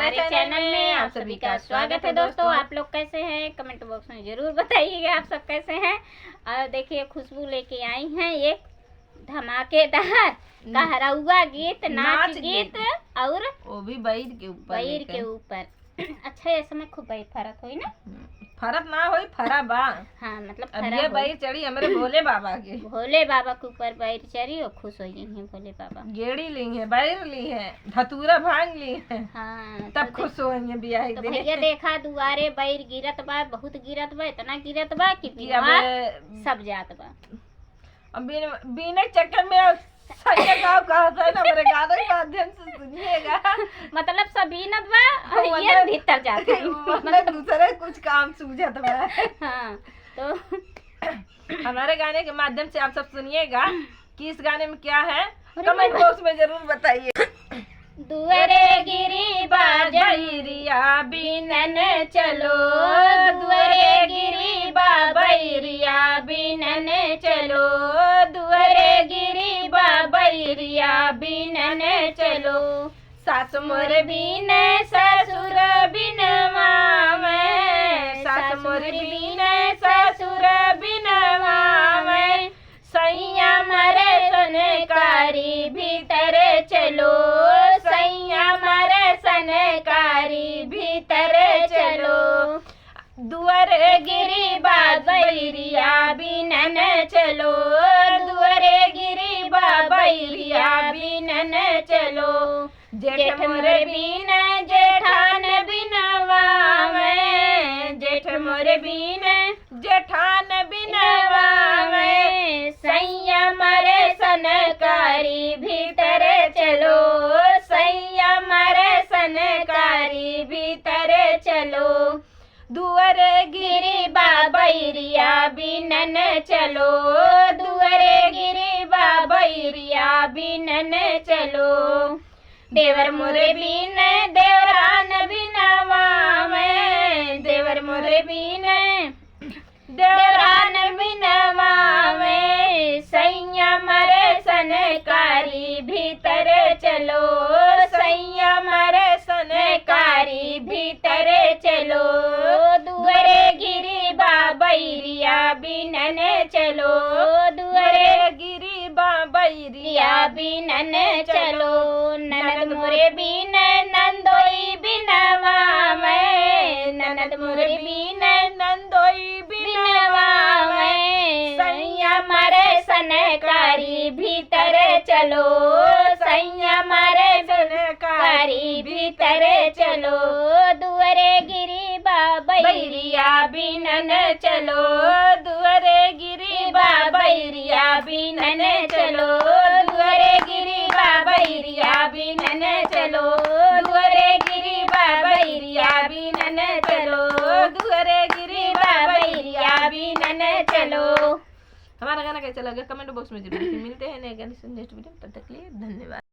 हमारे चैनल में आप सभी का स्वागत है। दोस्तों आप लोग कैसे हैं, कमेंट बॉक्स में जरूर बताइएगा आप सब कैसे हैं। और देखिए खुशबू लेके आई हैं एक धमाकेदार कहरौआ गीत, नाच गीत और वो भी बईर के ऊपर अच्छा ये समय खूब बईर फरक हुई ना, फरक ना होई फरा बा। हाँ मतलब अब ये बईर चढ़ी हमारे भोले बाबा के भोले बाबा के ऊपर बईर चढ़ी और खुश हो गई हैं भोले बाबा। गेड़ी ली है, बईर ली है, धतूरा भांग ली है। हाँ तब खुश होंगे बियाह तो दिन। भैया देखा दुआरे बईर गिरत बा, बहुत गिरत बा, इतना गिरत बा कि सब जात बा। अब बिना चक्कर में सैया गाँव कहता है ना, मेरे गाने के माध्यम से सुनिएगा। मतलब सबीनत बा और ये भीतर जाते हैं मतलब दूसरे कुछ काम सूझत बा। हाँ तो हमारे गाने के माध्यम से आप सब सुनिएगा कि इस गाने में क्या है, कमेंट बॉक्स में जरूर बताइए। दुआरे गिरी बाबैरिया बिनन चलो, दुआरे गिरी बाबैरिया बिनन चलो, दुआरे गिरी बाबैरिया बिनन चलो। सास मोर बिन ससुर बिन मावे, सास मोर बिन ससुर बिन मावे, सैया मरे सनकारी भीतर चलो, सैया मरे सनकारी भीतर चलो। दुआर गिरी बाबैरिया बिनन चलो, दुआरे गिरी बाबैरिया बिनन चलो। जेठ मोर बिन जेठान बिनवावे, जेठ मोर बिन जेठान बिनवावे, सैया मरे सनकारी भीतर चलो, सैया मरे सनकारी भीतर चलो। दुआर गिरी बाबैरिया बिनन चलो, दुआरे गिरी बाबैरिया बिनन चलो। देवर मोरे बिन देवरान बिनवावे, देवर मोरे बिन देवरान बिनवावे, सैया मरे सनकारी भीतर चलो, सैया मरे सनकारी भीतर चलो। दुआरे गिरी बाबैरिया बिनन चलो, दुआरे गिरी बाबैरिया बिनन चलो। ननद मोरे बिन नंदोई बिनवावे, ननद मोरे बिन नंदोई बिनवावे, सैया मरे सनकारी भीतर चलो, सैया मरे सनकारी भीतर चलो। दुआरे गिरी बाबैरिया बिनन चलो, दुआरे गिरी बाबैरिया बिनन चलो, दुआरे गिरी बाबैरिया बिनन चलो, दुआरे गिरी बाबैरिया बिनन चलो, दुआरे गिरी बाबैरिया बिनन चलो। हमारा गाना कैसा लगा कमेंट बॉक्स में जरूर मिलते हैं नए गाने से नेक्स्ट वीडियो में, तब तक के लिए धन्यवाद।